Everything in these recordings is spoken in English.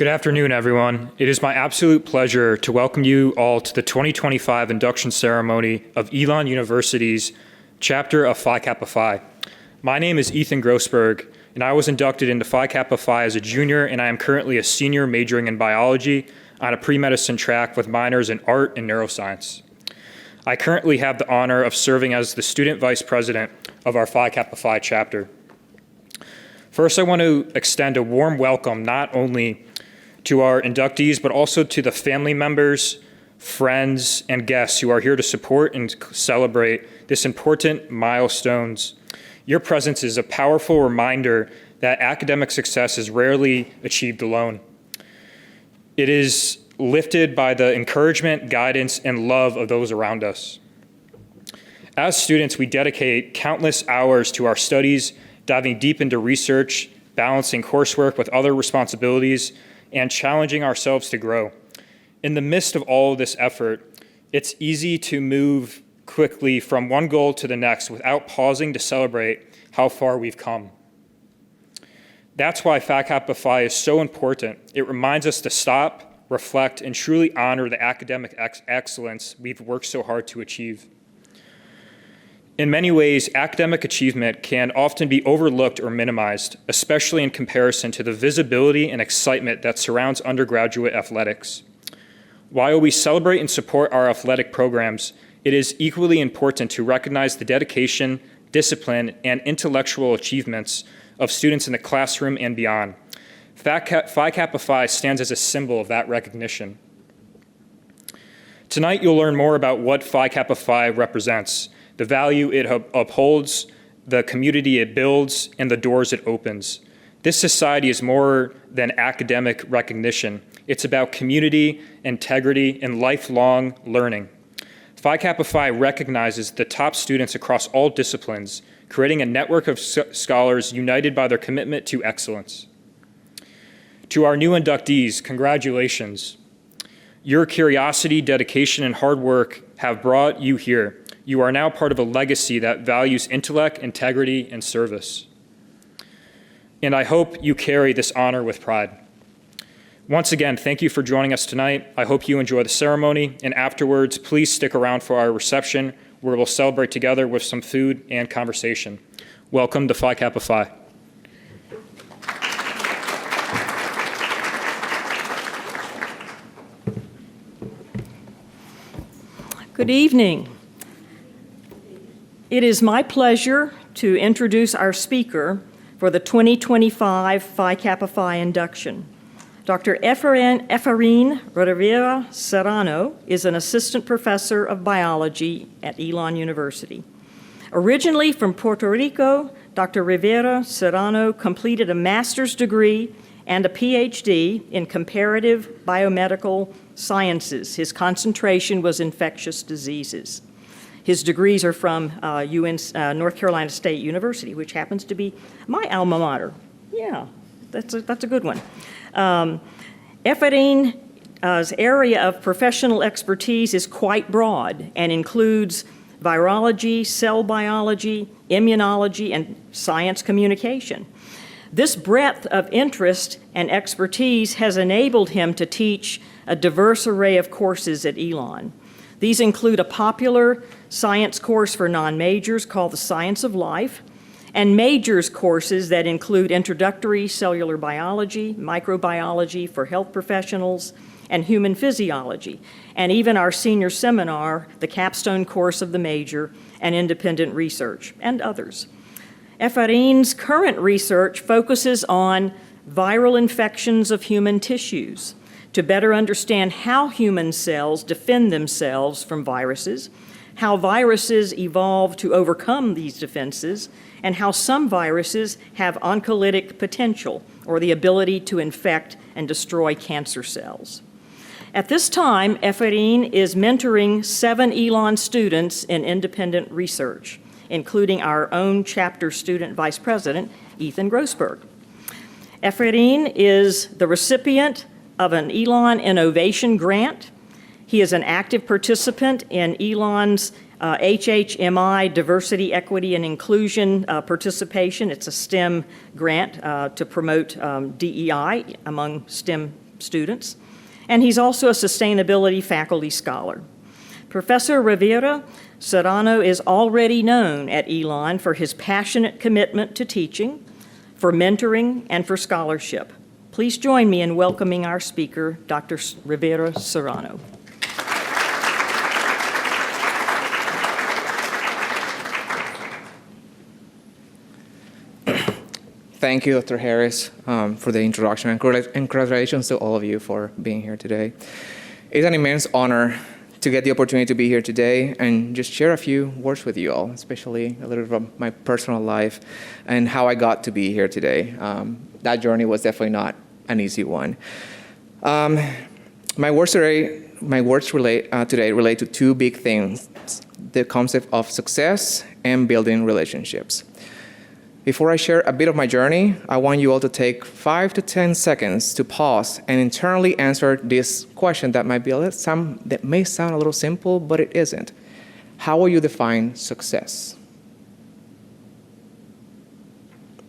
Good afternoon, everyone. It is my absolute pleasure to welcome you all to the 2025 induction ceremony of Elon University's chapter of Phi Kappa Phi. My name is Ethan Grossberg, and I was inducted into Phi Kappa Phi as a junior, and I am currently a senior majoring in biology on a pre-medicine track with minors in art and neuroscience. I currently have the honor of serving as the student vice president of our Phi Kappa Phi chapter. First, I want to extend a warm welcome not only to our inductees, but also to the family members, friends, and guests who are here to support and celebrate this important milestones. Your presence is a powerful reminder that academic success is rarely achieved alone. It is lifted by the encouragement, guidance, and love of those around us. As students, we dedicate countless hours to our studies, diving deep into research, balancing coursework with other responsibilities, and challenging ourselves to grow. In the midst of all of this effort, it's easy to move quickly from one goal to the next without pausing to celebrate how far we've come. That's why Phi Kappa Phi is so important. It reminds us to stop, reflect, and truly honor the academic excellence we've worked so hard to achieve. In many ways, academic achievement can often be overlooked or minimized, especially in comparison to the visibility and excitement that surrounds undergraduate athletics. While we celebrate and support our athletic programs, it is equally important to recognize the dedication, discipline, and intellectual achievements of students in the classroom and beyond. Phi Kappa Phi stands as a symbol of that recognition. Tonight, you'll learn more about what Phi Kappa Phi represents, the value it upholds, the community it builds, and the doors it opens. This society is more than academic recognition. It's about community, integrity, and lifelong learning. Phi Kappa Phi recognizes the top students across all disciplines, creating a network of scholars united by their commitment to excellence. To our new inductees, congratulations. Your curiosity, dedication, and hard work have brought you here. You are now part of a legacy that values intellect, integrity, and service. And I hope you carry this honor with pride. Once again, thank you for joining us tonight. I hope you enjoy the ceremony, and afterwards, please stick around for our reception, where we'll celebrate together with some food and conversation. Welcome to Phi Kappa Phi. Good evening. It is my pleasure to introduce our speaker for the 2025 Phi Kappa Phi induction. Dr. Efrain Rivera Serrano is an assistant professor of biology at Elon University. Originally from Puerto Rico, Dr. Rivera Serrano completed a master's degree and a PhD in comparative biomedical sciences. His concentration was infectious diseases. His degrees are from North Carolina State University, which happens to be my alma mater. Yeah, that's a good one. Efrain's area of professional expertise is quite broad and includes virology, cell biology, immunology, and science communication. This breadth of interest and expertise has enabled him to teach a diverse array of courses at Elon. These include a popular science course for non-majors called the Science of Life, and majors courses that include introductory cellular biology, microbiology for health professionals, and human physiology, and even our senior seminar, the capstone course of the major, and independent research, and others. Efrain's current research focuses on viral infections of human tissues, to better understand how human cells defend themselves from viruses, how viruses evolve to overcome these defenses, and how some viruses have oncolytic potential, or the ability to infect and destroy cancer cells. At this time, Efrain is mentoring 7 Elon students in independent research, including our own chapter student vice president, Ethan Grossberg. Efrain is the recipient of an Elon Innovation Grant. He is an active participant in Elon's HHMI Diversity, Equity, and Inclusion participation. It's a STEM grant to promote DEI among STEM students, and he's also a sustainability faculty scholar. Professor Rivera Serrano is already known at Elon for his passionate commitment to teaching, for mentoring, and for scholarship. Please join me in welcoming our speaker, Dr. Rivera Serrano. Thank you, Dr. Harris, for the introduction, and congratulations to all of you for being here today. It's an immense honor to get the opportunity to be here today and just share a few words with you all, especially a little bit of my personal life and how I got to be here today. That journey was definitely not an easy one. My words today relate to two big things: the concept of success and building relationships. Before I share a bit of my journey, I want you all to take 5 to 10 seconds to pause and internally answer this question that may sound a little simple, but it isn't. How will you define success?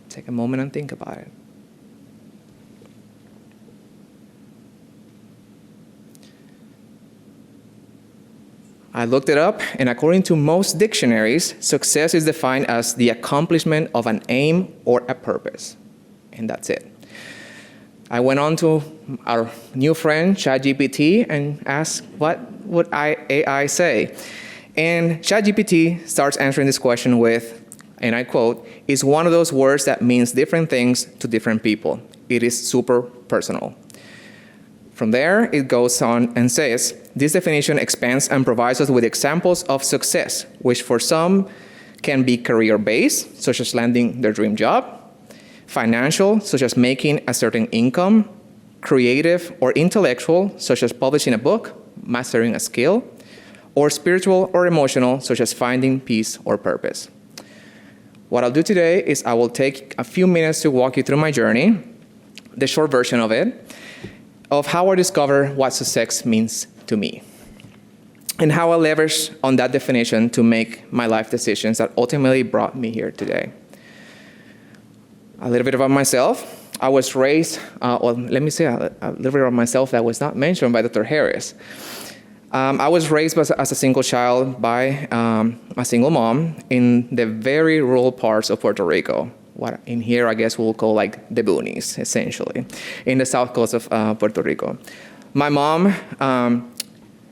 Take a moment and think about it. I looked it up, and according to most dictionaries, success is defined as the accomplishment of an aim or a purpose, and that's it. I went on to our new friend, ChatGPT, and asked, what would AI say? And ChatGPT starts answering this question with, and I quote, "is one of those words that means different things to different people. It is super personal." From there, it goes on and says, "this definition expands and provides us with examples of success, which for some can be career-based, such as landing their dream job, financial, such as making a certain income, creative or intellectual, such as publishing a book, mastering a skill, or spiritual or emotional, such as finding peace or purpose." What I'll do today is I will take a few minutes to walk you through my journey, the short version of it, of how I discover what success means to me, and how I leverage on that definition to make my life decisions that ultimately brought me here today. A little bit about myself. I was raised, let me say a little bit about myself that was not mentioned by Dr. Harris. I was raised as a single child by a single mom in the very rural parts of Puerto Rico. What in here, I guess we'll call like the boonies, essentially, in the south coast of Puerto Rico. My mom,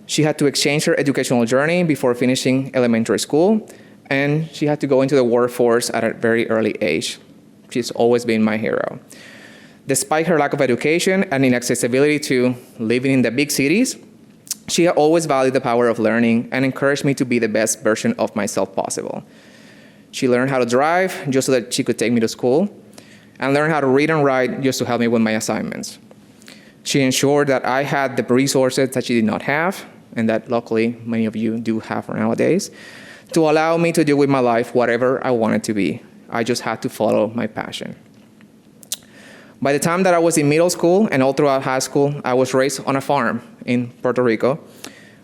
she had to exchange her educational journey before finishing elementary school, and she had to go into the workforce at a very early age. She's always been my hero. Despite her lack of education and inaccessibility to living in the big cities, she had always valued the power of learning and encouraged me to be the best version of myself possible. She learned how to drive just so that she could take me to school, and learned how to read and write just to help me with my assignments. She ensured that I had the resources that she did not have, and that luckily many of you do have nowadays, to allow me to do with my life whatever I wanted to be. I just had to follow my passion. By the time that I was in middle school and all throughout high school, I was raised on a farm in Puerto Rico.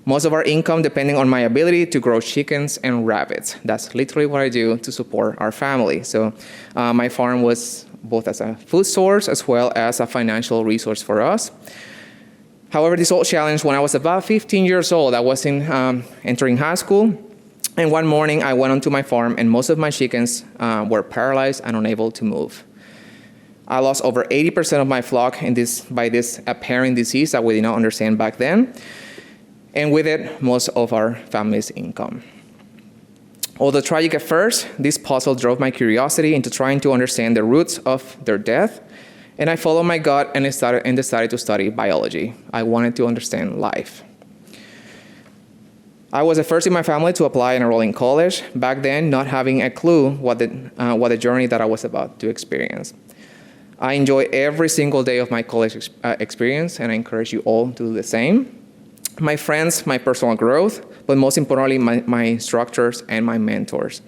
Most of our income depending on my ability to grow chickens and rabbits. That's literally what I do to support our family. So my farm was both as a food source as well as a financial resource for us. However, this all changed when I was about 15 years old. I was entering high school, and one morning I went onto my farm, and most of my chickens were paralyzed and unable to move. I lost over 80% of my flock by this apparent disease that we did not understand back then, and with it, most of our family's income. Although tragic at first, this puzzle drove my curiosity into trying to understand the roots of their death, and I followed my gut and decided to study biology. I wanted to understand life. I was the first in my family to apply and enroll in college, back then not having a clue what the journey that I was about to experience. I enjoy every single day of my college experience, and I encourage you all to do the same. My friends, my personal growth, but most importantly, my instructors and my mentors.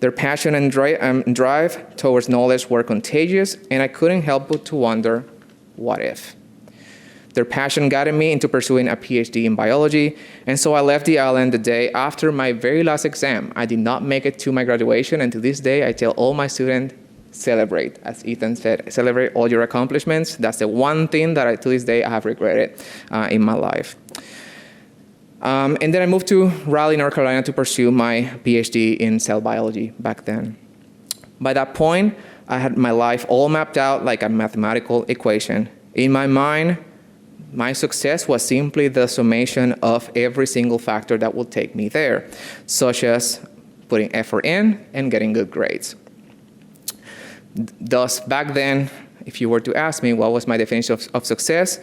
Their passion and drive towards knowledge were contagious, and I couldn't help but to wonder, what if? Their passion guided me into pursuing a PhD in biology, and so I left the island the day after my very last exam. I did not make it to my graduation, and to this day, I tell all my students, celebrate. As Ethan said, celebrate all your accomplishments. That's the one thing that to this day I have regretted in my life. And then I moved to Raleigh, North Carolina to pursue my PhD in cell biology back then. By that point, I had my life all mapped out like a mathematical equation. In my mind, my success was simply the summation of every single factor that would take me there, such as putting effort in and getting good grades. Thus, back then, if you were to ask me what was my definition of success,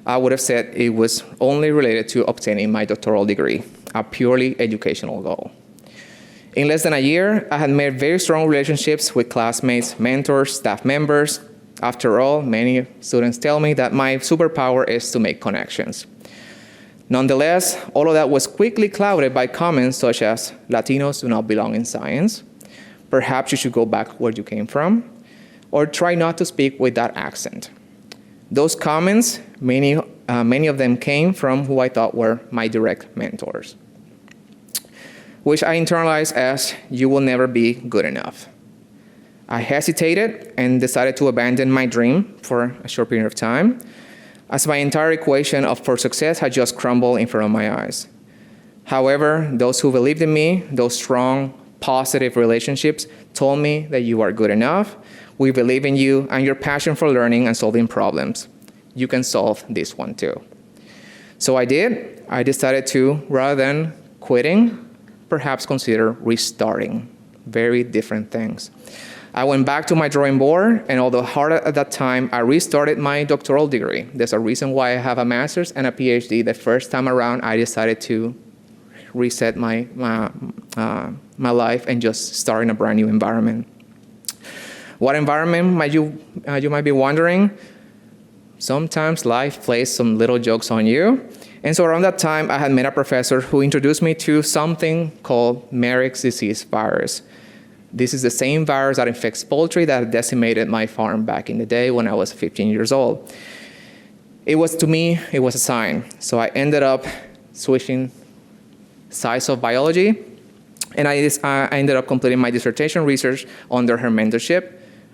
I would have said it was only related to obtaining my doctoral degree, a purely educational goal. In less than a year, I had made very strong relationships with classmates, mentors, staff members. After all, many students tell me that my superpower is to make connections. Nonetheless, all of that was quickly clouded by comments such as, Latinos do not belong in science, perhaps you should go back where you came from, or try not to speak with that accent. Those comments, many of them came from who I thought were my direct mentors, which I internalized as, you will never be good enough. I hesitated and decided to abandon my dream for a short period of time, as my entire equation for success had just crumbled in front of my eyes. However, those who believed in me, those strong, positive relationships, told me that you are good enough, we believe in you and your passion for learning and solving problems. You can solve this one too. So I did. I decided to, rather than quitting, perhaps consider restarting. Very different things. I went back to my drawing board, and although hard at that time, I restarted my doctoral degree. There's a reason why I have a master's and a PhD. The first time around, I decided to reset my life and just start in a brand new environment. What environment you might be wondering? Sometimes life plays some little jokes on you. And so around that time, I had met a professor who introduced me to something called Marek's disease virus. This is the same virus that infects poultry that decimated my farm back in the day when I was 15 years old. To me, it was a sign. So I ended up switching sides of biology, and I ended up completing my dissertation research under her mentorship.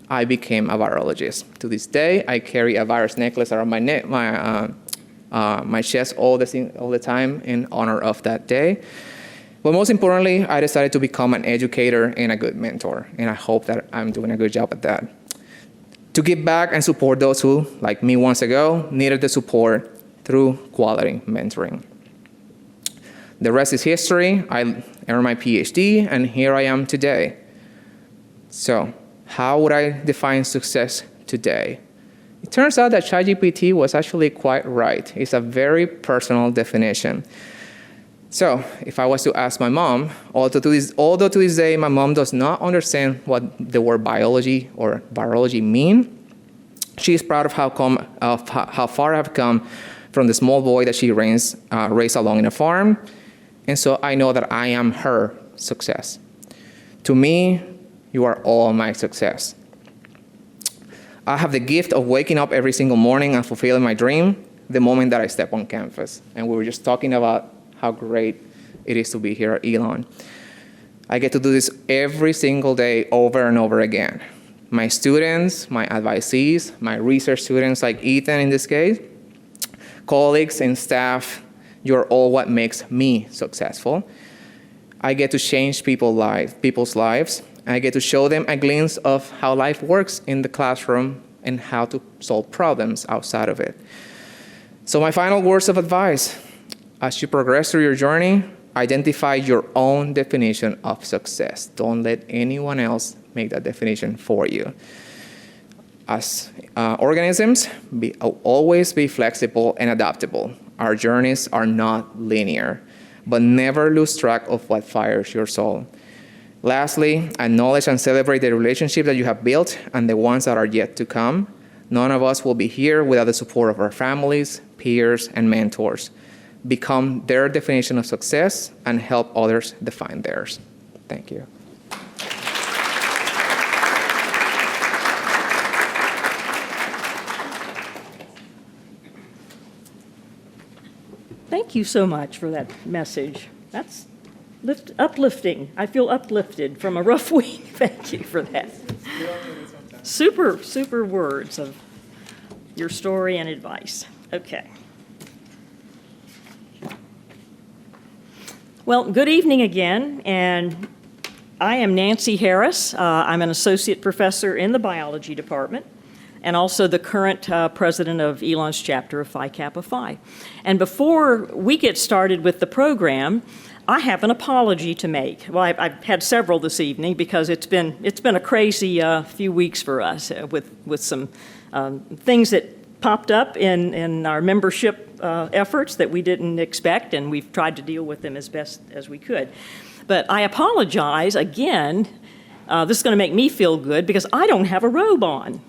I became a virologist. To this day, I carry a virus necklace around my neck, my chest all the time in honor of that day. But most importantly, I decided to become an educator and a good mentor, and I hope that I'm doing a good job at that. To give back and support those who, like me once ago, needed the support through quality mentoring. The rest is history. I earned my PhD, and here I am today. So, how would I define success today? It turns out that ChatGPT was actually quite right. It's a very personal definition. So, if I was to ask my mom, although to this day my mom does not understand what the word biology or virology mean, she is proud of how far I've come from the small boy that she raised along in a farm, and so I know that I am her success. To me, you are all my success. I have the gift of waking up every single morning and fulfilling my dream the moment that I step on campus. And we were just talking about how great it is to be here at Elon. I get to do this every single day over and over again. My students, my advisees, my research students like Ethan in this case, colleagues and staff, you're all what makes me successful. I get to change people's lives. I get to show them a glimpse of how life works in the classroom and how to solve problems outside of it. So my final words of advice: as you progress through your journey, identify your own definition of success. Don't let anyone else make that definition for you. As organisms, always be flexible and adaptable. Our journeys are not linear, but never lose track of what fires your soul. Lastly, acknowledge and celebrate the relationships that you have built and the ones that are yet to come. None of us will be here without the support of our families, peers, and mentors. Become their definition of success and help others define theirs. Thank you. Thank you so much for that message. That's uplifting. I feel uplifted from a rough week. Thank you for that. super words of your story and advice. Okay. Well, good evening again, and I am Nancy Harris. I'm an associate professor in the biology department and also the current president of Elon's chapter of Phi Kappa Phi. And before we get started with the program, I have an apology to make. Well, I've had several this evening because it's been a crazy few weeks for us with some things that popped up in our membership efforts that we didn't expect, and we've tried to deal with them as best as we could. But I apologize again. This is going to make me feel good because I don't have a robe on.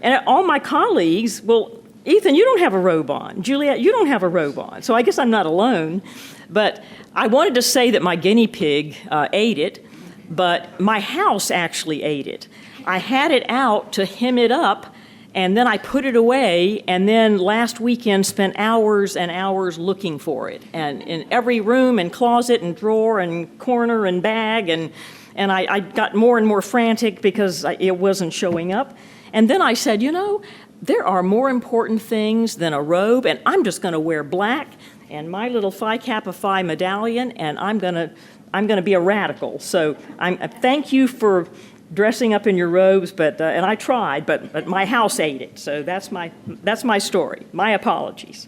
And all my colleagues, well, Ethan, you don't have a robe on. Juliet, you don't have a robe on. So I guess I'm not alone. But I wanted to say that my guinea pig ate it, but my house actually ate it. I had it out to hem it up, and then I put it away, and then last weekend spent hours and hours looking for it. And in every room and closet and drawer and corner and bag, and I got more and more frantic because it wasn't showing up. And then I said, you know, there are more important things than a robe, and I'm just going to wear black and my little Phi Kappa Phi medallion, and I'm going to be a radical. So thank you for dressing up in your robes, and I tried, but my house ate it. So that's my story. My apologies.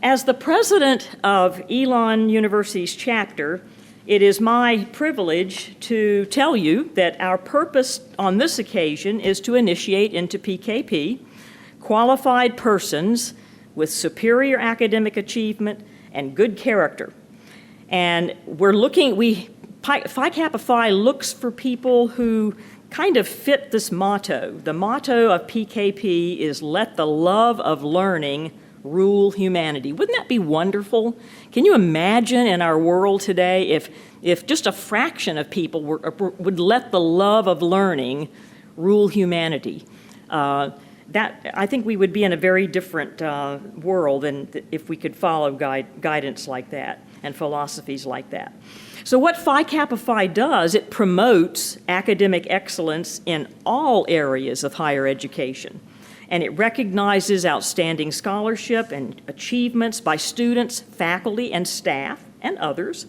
As the president of Elon University's chapter, it is my privilege to tell you that our purpose on this occasion is to initiate into PKP qualified persons with superior academic achievement and good character. And Phi Kappa Phi looks for people who kind of fit this motto. The motto of PKP is let the love of learning rule humanity. Wouldn't that be wonderful? Can you imagine in our world today if just a fraction of people would let the love of learning rule humanity? I think we would be in a very different world than if we could follow guidance like that and philosophies like that. So what Phi Kappa Phi does, it promotes academic excellence in all areas of higher education. And it recognizes outstanding scholarship and achievements by students, faculty, and staff, and others,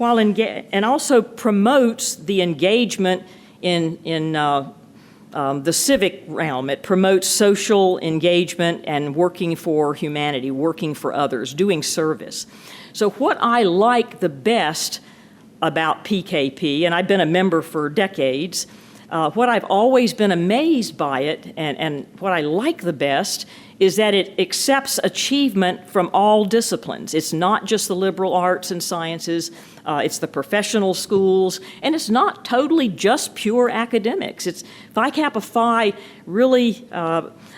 and also promotes the engagement in the civic realm. It promotes social engagement and working for humanity, working for others, doing service. So what I like the best about PKP, and I've been a member for decades, what I've always been amazed by it, and what I like the best, is that it accepts achievement from all disciplines. It's not just the liberal arts and sciences, it's the professional schools, and it's not totally just pure academics. Phi Kappa Phi really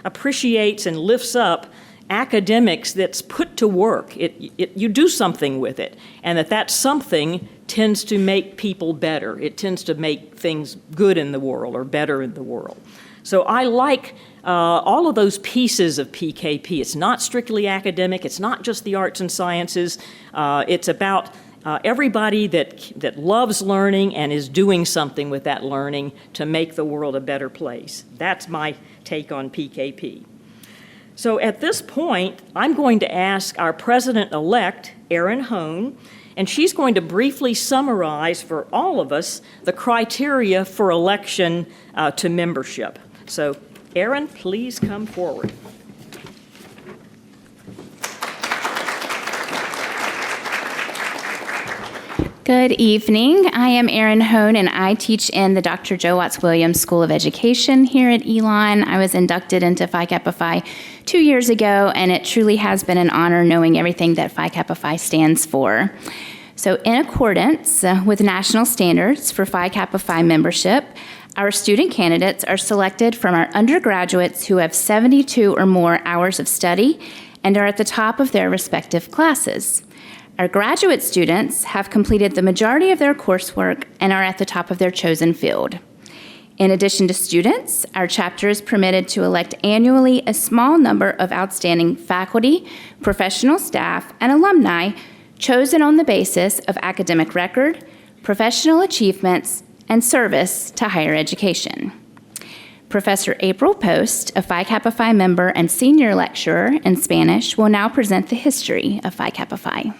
appreciates and lifts up academics that's put to work. You do something with it, and that something tends to make people better. It tends to make things good in the world or better in the world. So I like all of those pieces of PKP. It's not strictly academic. It's not just the arts and sciences. It's about everybody that loves learning and is doing something with that learning to make the world a better place. That's my take on PKP. So at this point, I'm going to ask our president-elect, Erin Hone, and she's going to briefly summarize for all of us the criteria for election to membership. So, Erin, please come forward. Good evening. I am Erin Hone, and I teach in the Dr. Joe Watts Williams School of Education here at Elon. I was inducted into Phi Kappa Phi 2 years ago, and it truly has been an honor knowing everything that Phi Kappa Phi stands for. So in accordance with national standards for Phi Kappa Phi membership, our student candidates are selected from our undergraduates who have 72 or more hours of study and are at the top of their respective classes. Our graduate students have completed the majority of their coursework and are at the top of their chosen field. In addition to students, our chapter is permitted to elect annually a small number of outstanding faculty, professional staff, and alumni chosen on the basis of academic record, professional achievements, and service to higher education. Professor April Post, a Phi Kappa Phi member and senior lecturer in Spanish, will now present the history of Phi Kappa Phi.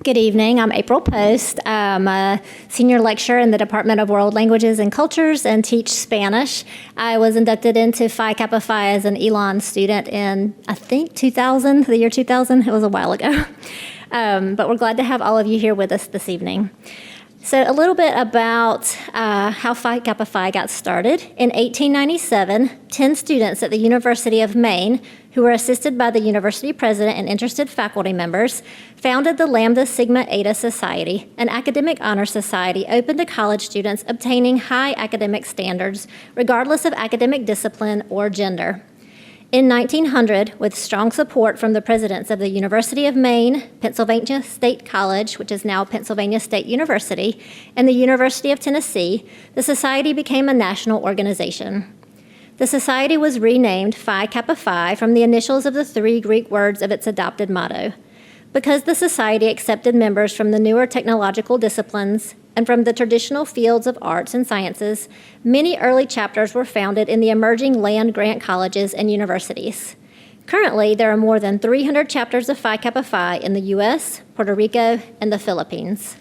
Good evening. I'm April Post. I'm a senior lecturer in the Department of World Languages and Cultures and teach Spanish. I was inducted into Phi Kappa Phi as an Elon student in, I think, 2000, the year 2000. It was a while ago. But we're glad to have all of you here with us this evening. So a little bit about how Phi Kappa Phi got started. In 1897, 10 students at the University of Maine, who were assisted by the university president and interested faculty members, founded the Lambda Sigma Eta Society, an academic honor society open to college students obtaining high academic standards, regardless of academic discipline or gender. In 1900, with strong support from the presidents of the University of Maine, Pennsylvania State College, which is now Pennsylvania State University, and the University of Tennessee, the society became a national organization. The society was renamed Phi Kappa Phi from the initials of the 3 Greek words of its adopted motto. Because the society accepted members from the newer technological disciplines and from the traditional fields of arts and sciences, many early chapters were founded in the emerging land-grant colleges and universities. Currently, there are more than 300 chapters of Phi Kappa Phi in the U.S., Puerto Rico, and the Philippines.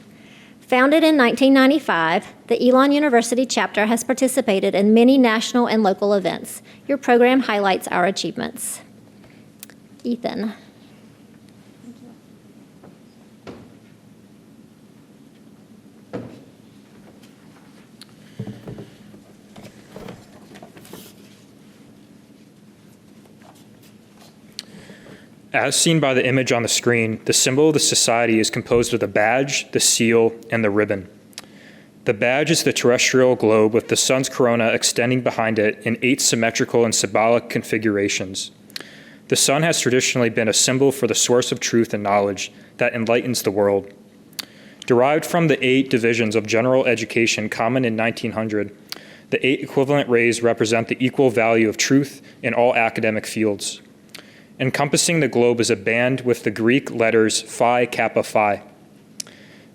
Founded in 1995, the Elon University chapter has participated in many national and local events. Your program highlights our achievements. Ethan. As seen by the image on the screen, the symbol of the society is composed of the badge, the seal, and the ribbon. The badge is the terrestrial globe with the sun's corona extending behind it in 8 symmetrical and symbolic configurations. The sun has traditionally been a symbol for the source of truth and knowledge that enlightens the world. Derived from the 8 divisions of general education common in 1900, the 8 equivalent rays represent the equal value of truth in all academic fields. Encompassing the globe is a band with the Greek letters Phi Kappa Phi.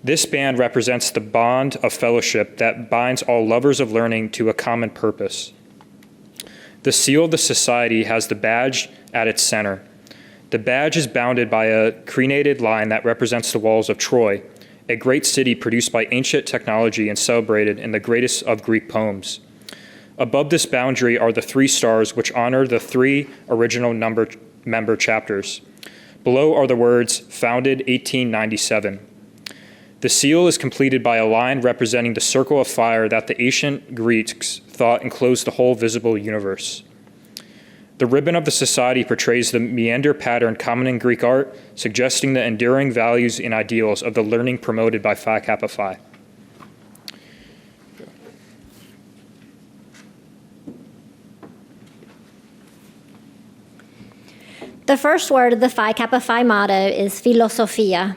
This band represents the bond of fellowship that binds all lovers of learning to a common purpose. The seal of the society has the badge at its center. The badge is bounded by a crenated line that represents the walls of Troy, a great city produced by ancient technology and celebrated in the greatest of Greek poems. Above this boundary are the 3 stars which honor the 3 original member chapters. Below are the words, founded 1897. The seal is completed by a line representing the circle of fire that the ancient Greeks thought enclosed the whole visible universe. The ribbon of the society portrays the meander pattern common in Greek art, suggesting the enduring values and ideals of the learning promoted by Phi Kappa Phi. The first word of the Phi Kappa Phi motto is philosophia.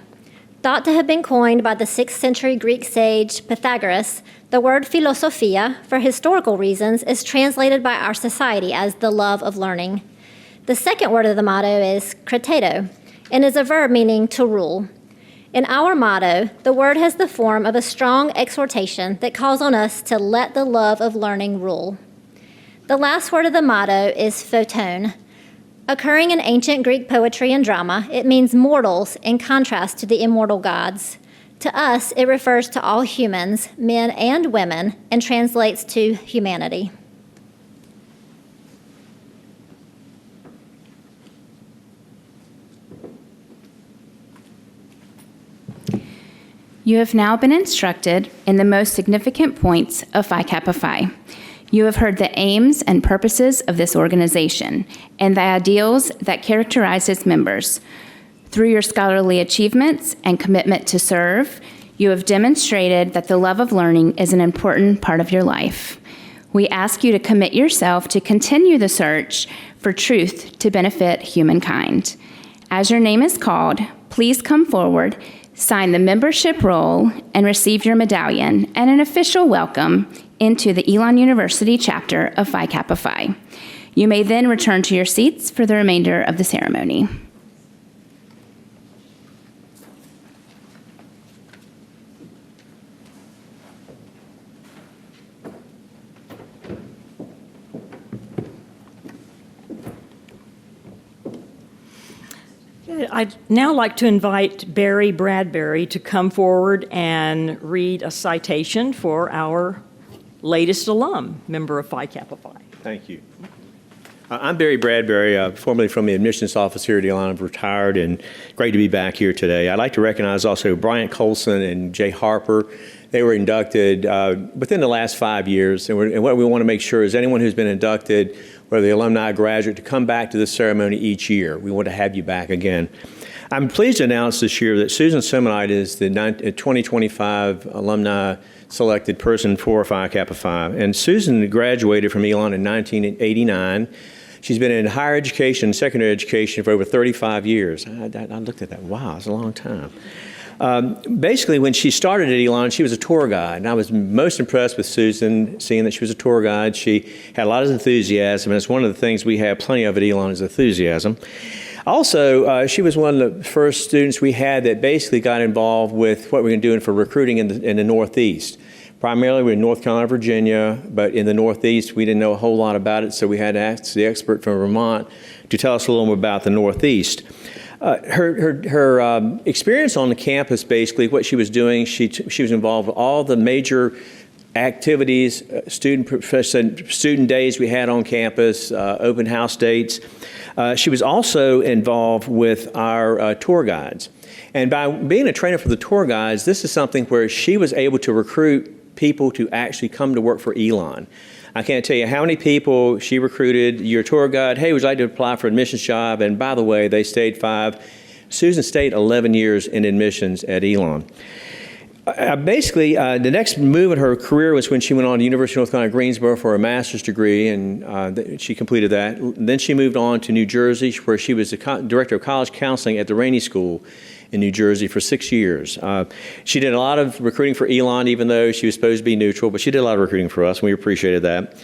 Thought to have been coined by the 6th century Greek sage Pythagoras, the word philosophia, for historical reasons, is translated by our society as the love of learning. The second word of the motto is kratedo, and is a verb meaning to rule. In our motto, the word has the form of a strong exhortation that calls on us to let the love of learning rule. The last word of the motto is photon. Occurring in ancient Greek poetry and drama, it means mortals in contrast to the immortal gods. To us, it refers to all humans, men and women, and translates to humanity. You have now been instructed in the most significant points of Phi Kappa Phi. You have heard the aims and purposes of this organization and the ideals that characterize its members. Through your scholarly achievements and commitment to serve, you have demonstrated that the love of learning is an important part of your life. We ask you to commit yourself to continue the search for truth to benefit humankind. As your name is called, please come forward, sign the membership roll, and receive your medallion and an official welcome into the Elon University chapter of Phi Kappa Phi. You may then return to your seats for the remainder of the ceremony. I'd now like to invite Barry Bradbury to come forward and read a citation for our latest alum, member of Phi Kappa Phi. Thank you. I'm Barry Bradbury, formerly from the admissions office here at Elon. I'm retired and great to be back here today. I'd like to recognize also Bryant Colson and Jay Harper. They were inducted within the last 5 years, and what we want to make sure is anyone who's been inducted, whether the alumni or graduate, to come back to this ceremony each year. We want to have you back again. I'm pleased to announce this year that Susan Simonite is the 2025 alumni selected person for Phi Kappa Phi. And Susan graduated from Elon in 1989. She's been in higher education, secondary education for over 35 years. I looked at that. Wow, it's a long time. Basically, when she started at Elon, she was a tour guide, and I was most impressed with Susan, seeing that she was a tour guide. She had a lot of enthusiasm, and it's one of the things we have plenty of at Elon is enthusiasm. Also, she was one of the first students we had that basically got involved with what we're doing for recruiting in the Northeast. Primarily, we're in North Carolina, Virginia, but in the Northeast, we didn't know a whole lot about it, so we had to ask the expert from Vermont to tell us a little more about the Northeast. Her experience on the campus, basically, what she was doing, she was involved with all the major activities, student days we had on campus, open house dates. She was also involved with our tour guides. And by being a trainer for the tour guides, this is something where she was able to recruit people to actually come to work for Elon. I can't tell you how many people she recruited. Your tour guide, hey, would you like to apply for an admissions job? And by the way, they stayed 5. Susan stayed 11 years in admissions at Elon. Basically, the next move in her career was when she went on to University of North Carolina, Greensboro for a master's degree, and she completed that. Then she moved on to New Jersey, where she was the director of college counseling at the Rainey School in New Jersey for 6 years. She did a lot of recruiting for Elon, even though she was supposed to be neutral, but she did a lot of recruiting for us, and we appreciated that.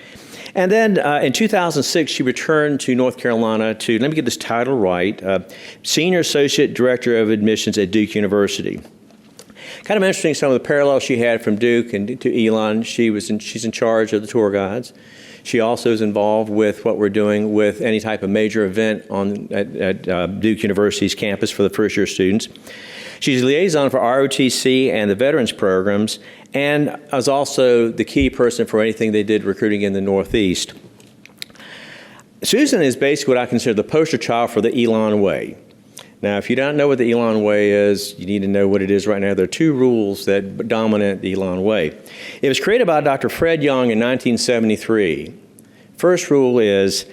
And then in 2006, she returned to North Carolina to, let me get this title right, Senior Associate Director of Admissions at Duke University. Kind of interesting some of the parallels she had from Duke and to Elon. She's in charge of the tour guides. She also is involved with what we're doing with any type of major event at Duke University's campus for the first-year students. She's a liaison for ROTC and the veterans programs, and is also the key person for anything they did recruiting in the Northeast. Susan is basically what I consider the poster child for the Elon way. Now, if you don't know what the Elon way is, you need to know what it is right now. There are 2 rules that dominate the Elon way. It was created by Dr. Fred Young in 1973. First rule is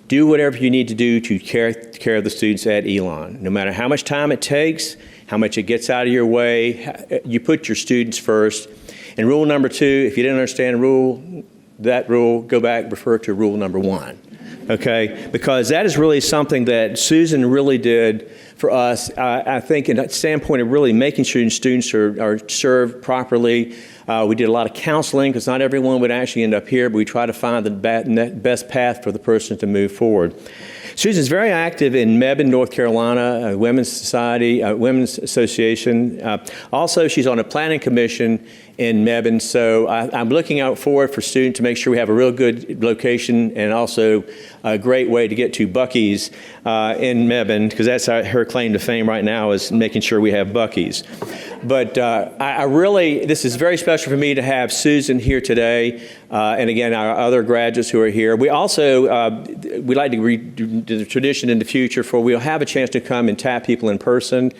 do whatever you need to do to take care of the students at Elon. No matter how much time it takes, how much it gets out of your way, you put your students first. And rule number 2, if you didn't understand that rule, go back, refer to rule number 1. Okay, because that is really something that Susan really did for us. I think in that standpoint of really making sure students are served properly. We did a lot of counseling because not everyone would actually end up here, but we try to find the best path for the person to move forward. Susan's very active in Mebane, North Carolina, Women's Society, Women's Association. Also, she's on a planning commission in Mebane, so I'm looking out forward for students to make sure we have a real good location and also a great way to get to Buc-ee's in Mebane, because that's her claim to fame right now is making sure we have Buc-ee's. But this is very special for me to have Susan here today, and again, our other graduates who are here. We also, we like to do the tradition in the future for we'll have a chance to come and tap people in person.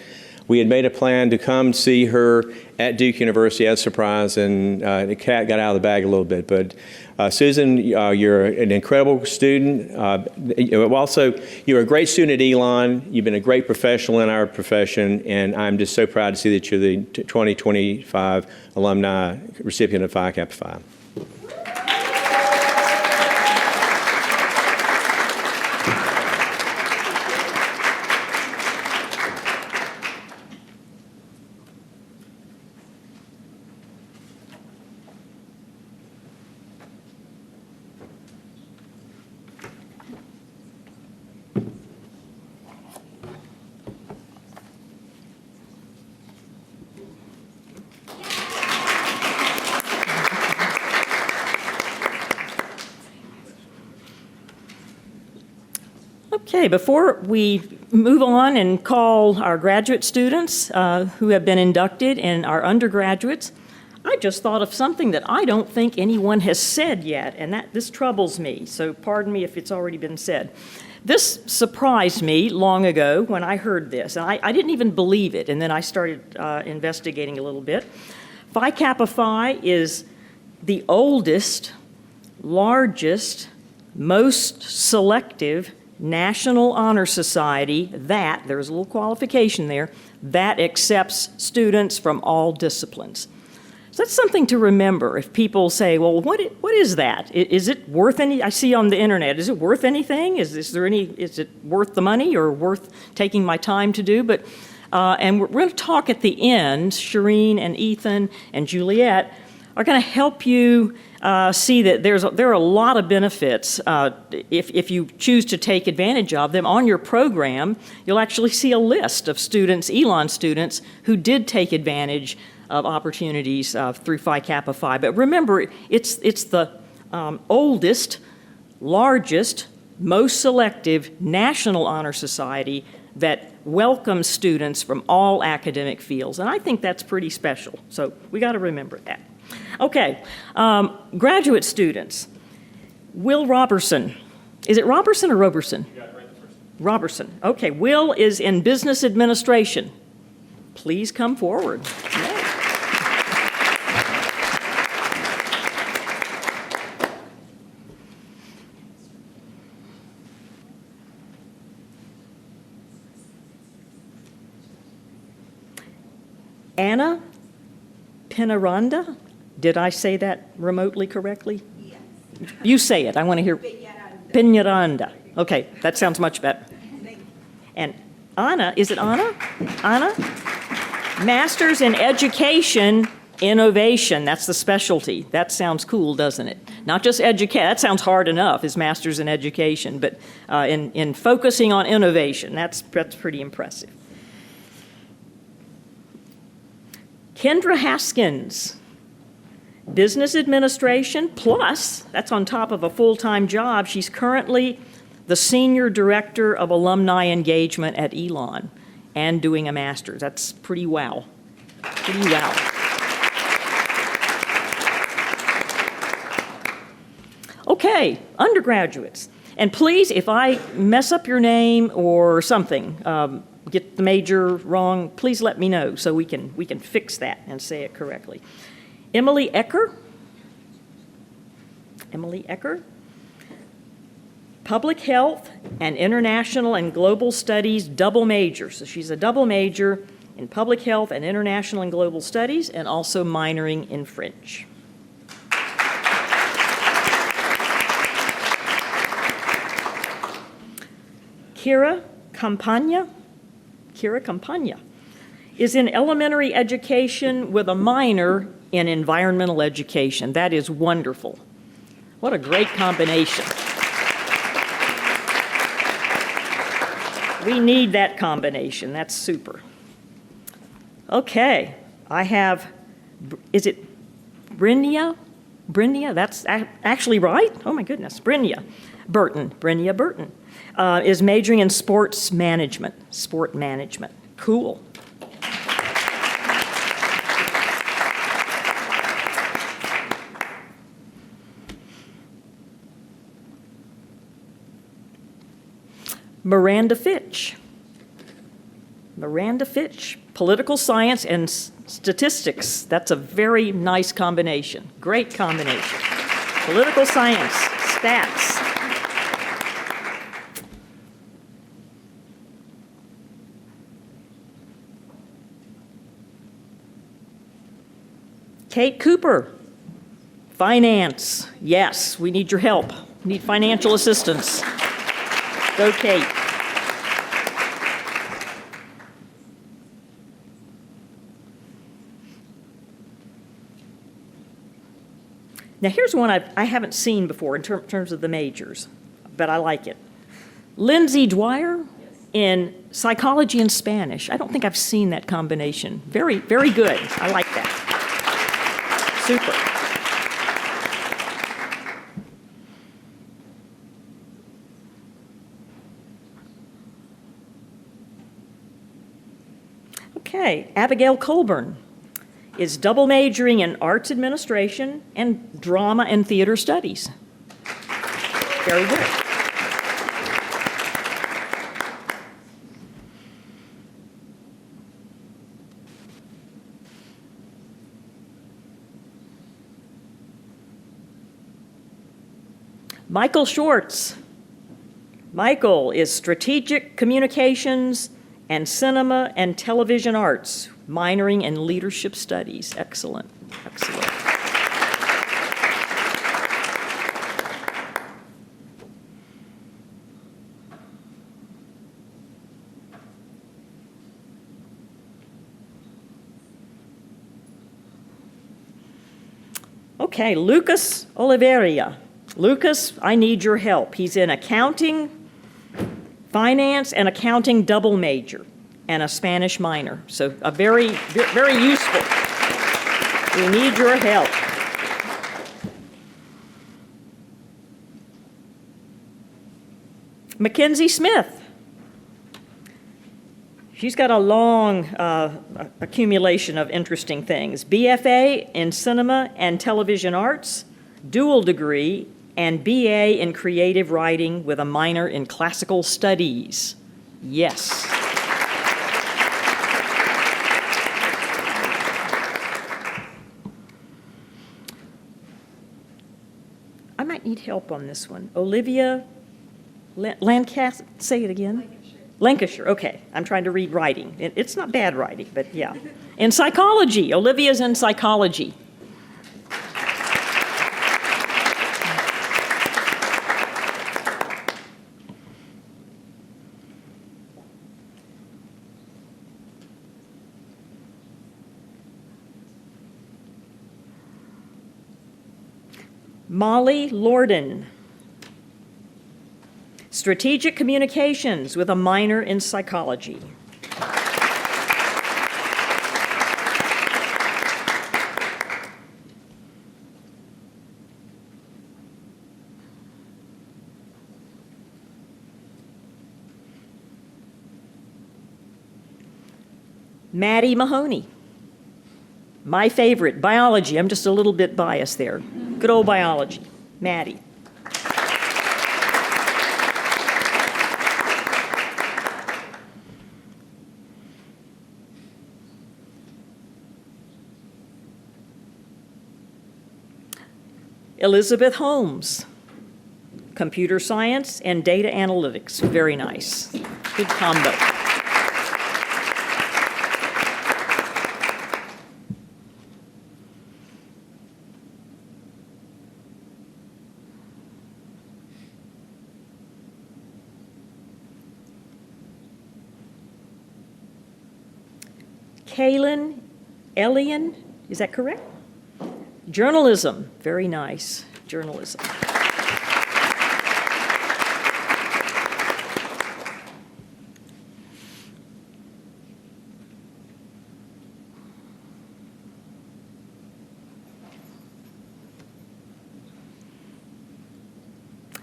We had made a plan to come see her at Duke University as a surprise, and the cat got out of the bag a little bit. But Susan, you're an incredible student. Also, you're a great student at Elon. You've been a great professional in our profession, and I'm just so proud to see that you're the 2025 alumni recipient of Phi Kappa Phi. Okay, before we move on and call our graduate students who have been inducted and our undergraduates, I just thought of something that I don't think anyone has said yet, and this troubles me, so pardon me if it's already been said. This surprised me long ago when I heard this, and I didn't even believe it, and then I started investigating a little bit. Phi Kappa Phi is the oldest, largest, most selective National Honor Society there's a little qualification there, that accepts students from all disciplines. So that's something to remember if people say, well, what is that? Is it worth I see on the internet, is it worth anything? Is it worth the money or worth taking my time to do? But, and we're going to talk at the end, Shireen and Ethan and Juliet are going to help you see that there are a lot of benefits if you choose to take advantage of them. On your program, you'll actually see a list of students, Elon students, who did take advantage of opportunities through Phi Kappa Phi. But remember, it's the oldest, largest, most selective National Honor Society that welcomes students from all academic fields. And I think that's pretty special. So we got to remember that. Okay, graduate students. Will Robertson. Is it Robertson or Roberson? You got it right the first time. Robertson. Okay, Will is in business administration. Please come forward. Yay. Anna Pinaranda. Did I say that remotely correctly? Yes. You say it. I want to hear. Pinaranda. Okay, that sounds much better. And Anna, is it Anna? Anna? Master's in Education Innovation. That's the specialty. That sounds cool, doesn't it? Not just educate. That sounds hard enough, is Master's in Education. But in focusing on innovation, that's pretty impressive. Kendra Haskins. Business administration, plus, that's on top of a full-time job. She's currently the senior director of alumni engagement at Elon and doing a master's. That's pretty wow. Pretty wow. Okay, undergraduates. And please, if I mess up your name or something, get the major wrong, please let me know so we can fix that and say it correctly. Emily Ecker. Emily Ecker. Public Health and International and Global Studies double major. So she's a double major in Public Health and International and Global Studies and also minoring in French. Kira Campagna. Kira Campagna is in elementary education with a minor in environmental education. That is wonderful. What a great combination. We need that combination. That's super. Okay, I have, is it Brynja? Brynja, that's actually right? Oh my goodness, Brynja Burton. Brynja Burton is majoring in sports management. Sport management. Cool. Miranda Fitch. Miranda Fitch, political science and statistics. That's a very nice combination. Great combination. Political science, stats. Kate Cooper, finance. Yes, we need your help. We need financial assistance. Go, Kate. Now, here's one I haven't seen before in terms of the majors, but I like it. Lindsay Dwyer in psychology and Spanish. I don't think I've seen that combination. Very, very good. I like that. Super. Okay, Abigail Colburn is double majoring in arts administration and drama and theater studies. Very good. Michael Schwartz. Michael is strategic communications and cinema and television arts, minoring in leadership studies. Excellent, excellent. Okay, Lucas Oliveira. Lucas, I need your help. He's in accounting, finance, and accounting double major, and a Spanish minor. So a very useful. We need your help. Mackenzie Smith. She's got a long accumulation of interesting things. BFA in cinema and television arts, dual degree, and BA in creative writing with a minor in classical studies. Yes. I might need help on this one. Olivia Lancaster, say it again. Lancashire, okay. I'm trying to read writing. It's not bad writing, but yeah. In psychology, Olivia's in psychology. Molly Lorden. Strategic communications with a minor in psychology. Maddie Mahoney. My favorite, biology. I'm just a little bit biased there. Good old biology. Maddie. Elizabeth Holmes, computer science and data analytics. Very nice. Good combo. Kaylin Elian, is that correct? Journalism, very nice, journalism.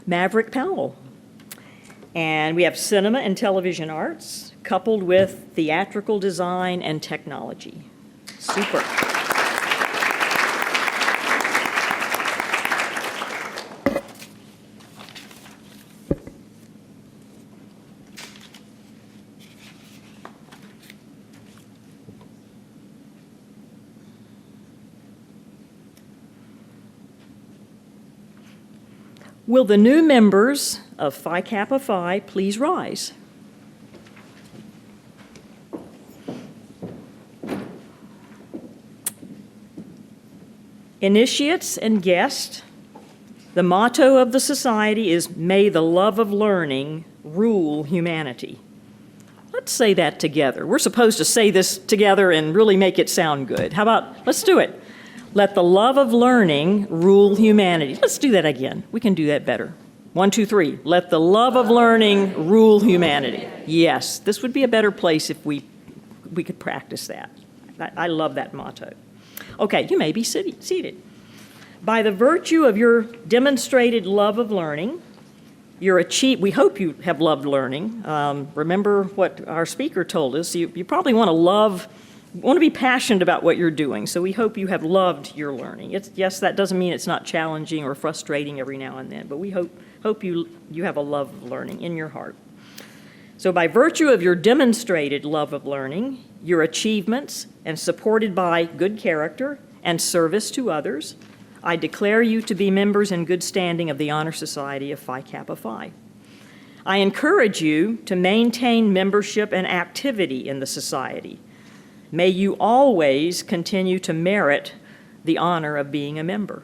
Maverick Powell. And we have cinema and television arts, coupled with theatrical design and technology. Super. Will the new members of Phi Kappa Phi please rise? Initiates and guests, the motto of the society is, "May the love of learning rule humanity." Let's say that together. We're supposed to say this together and really make it sound good. How about, let's do it. Let the love of learning rule humanity. Let's do that again. We can do that better. 1, 2, 3. Let the love of learning rule humanity. Yes, this would be a better place if we could practice that. I love that motto. Okay, you may be seated. By the virtue of your demonstrated love of learning, We hope you have loved learning. Remember what our speaker told us. You probably want to be passionate about what you're doing. So we hope you have loved your learning. Yes, that doesn't mean it's not challenging or frustrating every now and then, but we hope you have a love of learning in your heart. So by virtue of your demonstrated love of learning, your achievements, and supported by good character and service to others, I declare you to be members in good standing of the Honor Society of Phi Kappa Phi. I encourage you to maintain membership and activity in the society. May you always continue to merit the honor of being a member.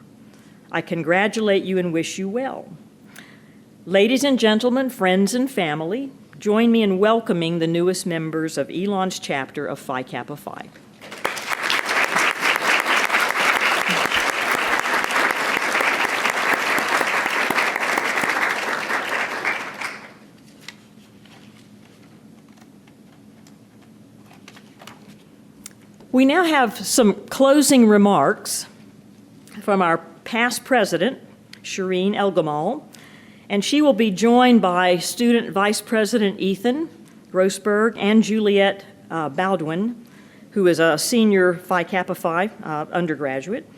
I congratulate you and wish you well. Ladies and gentlemen, friends and family, join me in welcoming the newest members of Elon's chapter of Phi Kappa Phi. We now have some closing remarks from our past president, Shireen Elgamal, and she will be joined by student vice president Ethan Grossberg and Juliet Baldwin, who is a senior Phi Kappa Phi undergraduate.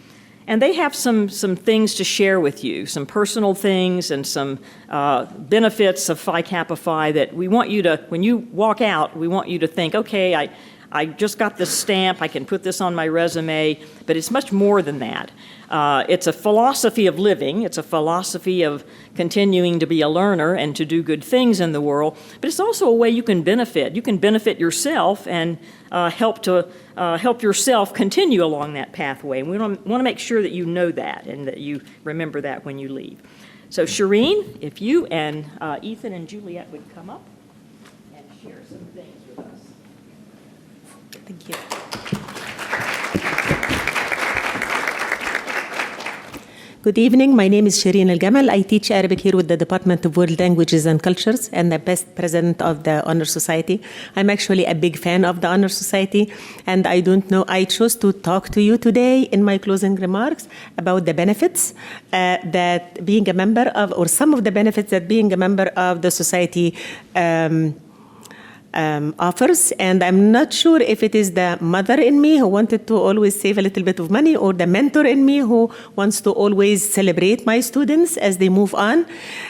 And they have some things to share with you, some personal things and some benefits of Phi Kappa Phi that we want you to, when you walk out, we want you to think, okay, I just got this stamp, I can put this on my resume, but it's much more than that. It's a philosophy of living, it's a philosophy of continuing to be a learner and to do good things in the world, but it's also a way you can benefit. You can benefit yourself and help yourself continue along that pathway. And we want to make sure that you know that and that you remember that when you leave. So Shireen, if you and Ethan and Juliet would come up and share some things with us. Thank you. Good evening. My name is Shireen Al-Gamal. I teach Arabic here with the Department of World Languages and Cultures and the best president of the Honor Society. I'm actually a big fan of the Honor Society, and I don't know, I chose to talk to you today in my closing remarks about the benefits that being a member of, or some of the benefits that being a member of the society offers, and I'm not sure if it is the mother in me who wanted to always save a little bit of money or the mentor in me who wants to always celebrate my students as they move on.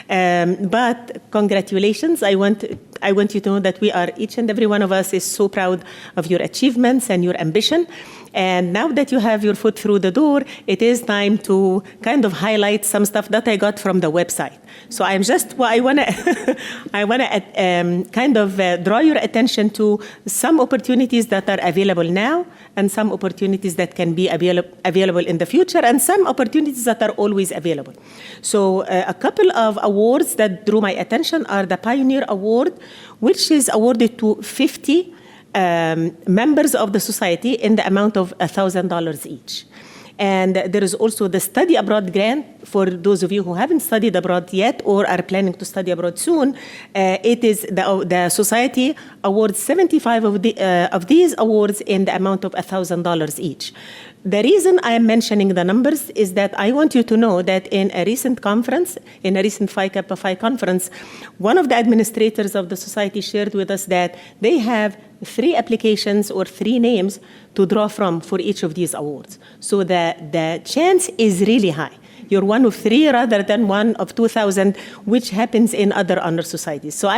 But congratulations. I want you to know that we are, each and every one of us is so proud of your achievements and your ambition. And now that you have your foot through the door, it is time to kind of highlight some stuff that I got from the website. So I want to kind of draw your attention to some opportunities that are available now and some opportunities that can be available in the future and some opportunities that are always available. So a couple of awards that drew my attention are the Pioneer Award, which is awarded to 50 members of the society in the amount of $1,000 each. And there is also the Study Abroad grant for those of you who haven't studied abroad yet or are planning to study abroad soon. It is the society awards 75 of these awards in the amount of $1,000 each. The reason I am mentioning the numbers is that I want you to know that in a recent conference, in a recent Phi Kappa Phi conference, one of the administrators of the society shared with us that they have 3 applications or 3 names to draw from for each of these awards. So the chance is really high. You're one of 3 rather than one of 2,000, which happens in other honor societies. So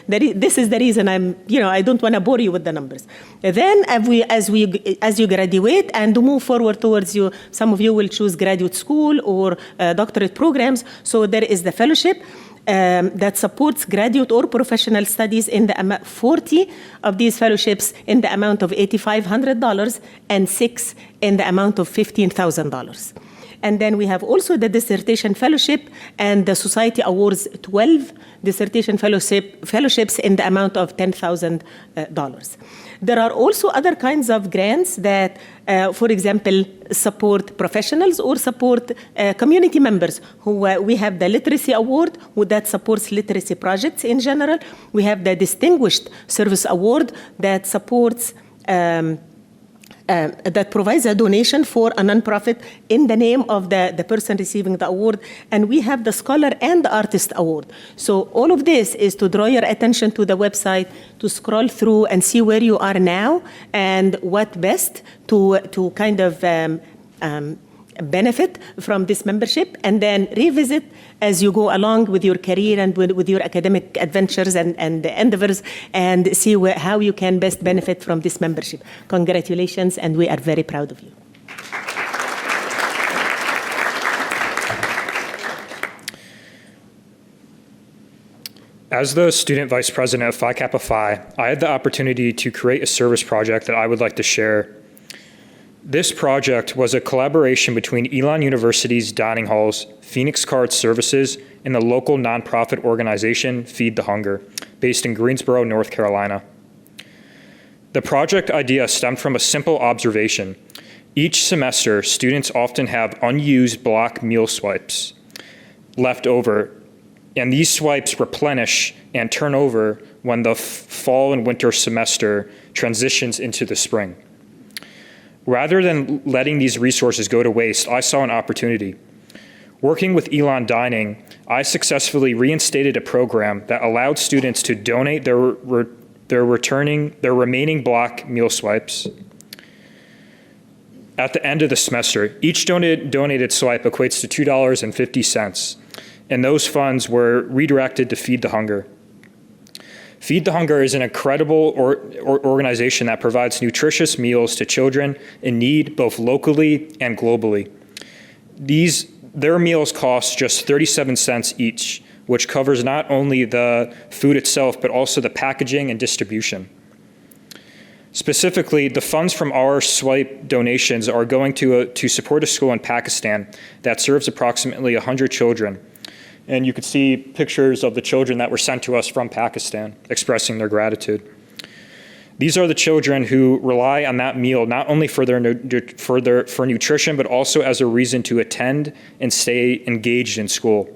this is the reason I don't want to bore you with the numbers. Then as you graduate and move forward towards you, some of you will choose graduate school or doctorate programs. So there is the fellowship that supports graduate or professional studies in the 40 of these fellowships in the amount of $8,500 and 6 in the amount of $15,000. And then we have also the dissertation fellowship, and the society awards 12 dissertation fellowships in the amount of $10,000. There are also other kinds of grants that, for example, support professionals or support community members. We have the Literacy Award that supports literacy projects in general. We have the Distinguished Service Award that supports that provides a donation for a nonprofit in the name of the person receiving the award. And we have the Scholar and the Artist Award. So all of this is to draw your attention to the website, to scroll through and see where you are now and what best to kind of benefit from this membership, and then revisit as you go along with your career and with your academic adventures and endeavors, and see how you can best benefit from this membership. Congratulations, and we are very proud of you. As the student vice president of Phi Kappa Phi, I had the opportunity to create a service project that I would like to share. This project was a collaboration between Elon University's dining halls, Phoenix Card Services, and the local nonprofit organization Feed the Hunger, based in Greensboro, North Carolina. The project idea stemmed from a simple observation. Each semester, students often have unused block meal swipes left over, and these swipes replenish and turn over when the fall and winter semester transitions into the spring. Rather than letting these resources go to waste, I saw an opportunity. Working with Elon Dining, I successfully reinstated a program that allowed students to donate their remaining block meal swipes at the end of the semester. Each donated swipe equates to $2.50, and those funds were redirected to Feed the Hunger. Feed the Hunger is an incredible organization that provides nutritious meals to children in need both locally and globally. Their meals cost just 37 cents each, which covers not only the food itself, but also the packaging and distribution. Specifically, the funds from our swipe donations are going to support a school in Pakistan that serves approximately 100 children. And you could see pictures of the children that were sent to us from Pakistan expressing their gratitude. These are the children who rely on that meal not only for nutrition, but also as a reason to attend and stay engaged in school.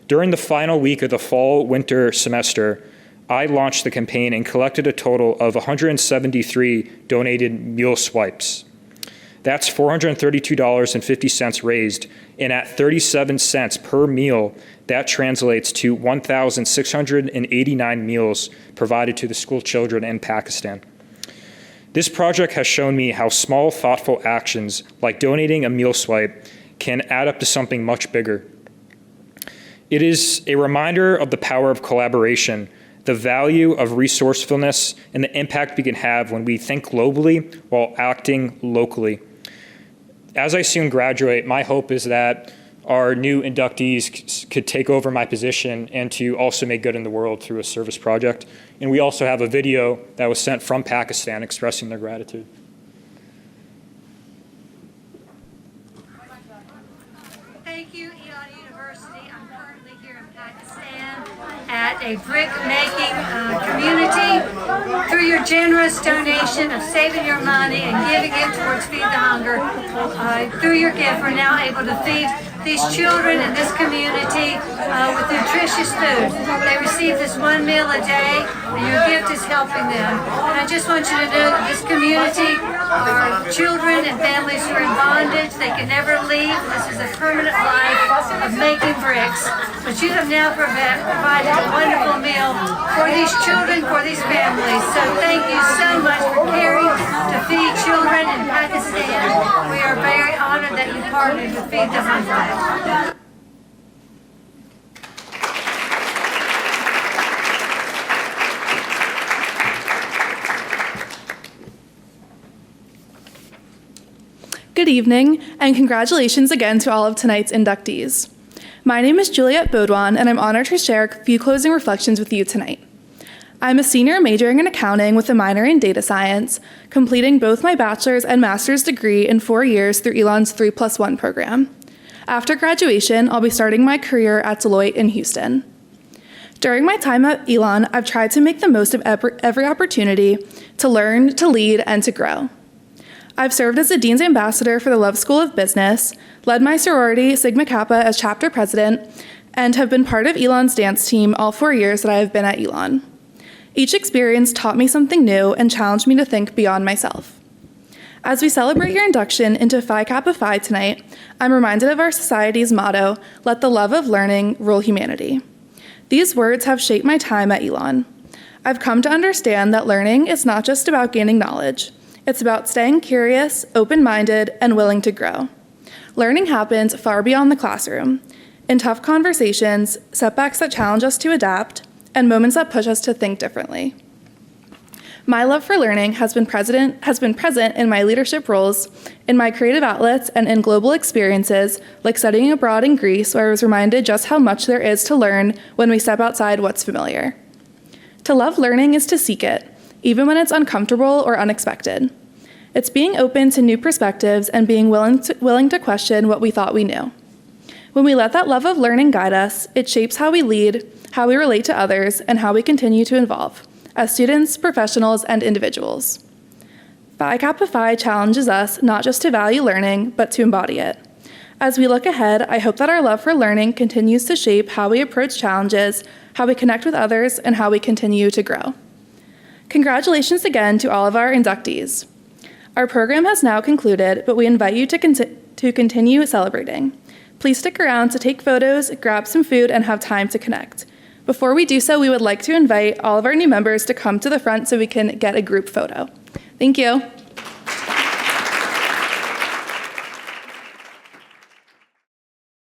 During the final week of the fall-winter semester, I launched the campaign and collected a total of 173 donated meal swipes. That's $432.50 raised, and at 37 cents per meal, that translates to 1,689 meals provided to the school children in Pakistan. This project has shown me how small, thoughtful actions like donating a meal swipe can add up to something much bigger. It is a reminder of the power of collaboration, the value of resourcefulness, and the impact we can have when we think globally while acting locally. As I soon graduate, my hope is that our new inductees could take over my position and to also make good in the world through a service project. And we also have a video that was sent from Pakistan expressing their gratitude. Thank you, Elon University. I'm currently here in Pakistan at a brick-making community. Through your generous donation of saving your money and giving it towards Feed the Hunger, through your gift, we're now able to feed these children in this community with nutritious food. They receive this one meal a day, and your gift is helping them. And I just want you to know that this community are children and families who are in bondage. They can never leave. This is a permanent life of making bricks. But you have now provided a wonderful meal for these children, for these families. So thank you so much for caring to feed children in Pakistan. We are very honored that you partnered with Feed the Hunger. Good evening, and congratulations again to all of tonight's inductees. My name is Juliette Baudouin, and I'm honored to share a few closing reflections with you tonight. I'm a senior majoring in accounting with a minor in data science, completing both my bachelor's and master's degree in 4 years through Elon's 3+1 program. After graduation, I'll be starting my career at Deloitte in Houston. During my time at Elon, I've tried to make the most of every opportunity to learn, to lead, and to grow. I've served as the Dean's Ambassador for the Love School of Business, led my sorority, Sigma Kappa, as chapter president, and have been part of Elon's dance team all 4 years that I have been at Elon. Each experience taught me something new and challenged me to think beyond myself. As we celebrate your induction into Phi Kappa Phi tonight, I'm reminded of our society's motto, "Let the love of learning rule humanity." These words have shaped my time at Elon. I've come to understand that learning is not just about gaining knowledge. It's about staying curious, open-minded, and willing to grow. Learning happens far beyond the classroom, in tough conversations, setbacks that challenge us to adapt, and moments that push us to think differently. My love for learning has been present in my leadership roles, in my creative outlets, and in global experiences like studying abroad in Greece, where I was reminded just how much there is to learn when we step outside what's familiar. To love learning is to seek it, even when it's uncomfortable or unexpected. It's being open to new perspectives and being willing to question what we thought we knew. When we let that love of learning guide us, it shapes how we lead, how we relate to others, and how we continue to evolve as students, professionals, and individuals. Phi Kappa Phi challenges us not just to value learning, but to embody it. As we look ahead, I hope that our love for learning continues to shape how we approach challenges, how we connect with others, and how we continue to grow. Congratulations again to all of our inductees. Our program has now concluded, but we invite you to continue celebrating. Please stick around to take photos, grab some food, and have time to connect. Before we do so, we would like to invite all of our new members to come to the front so we can get a group photo. Thank you.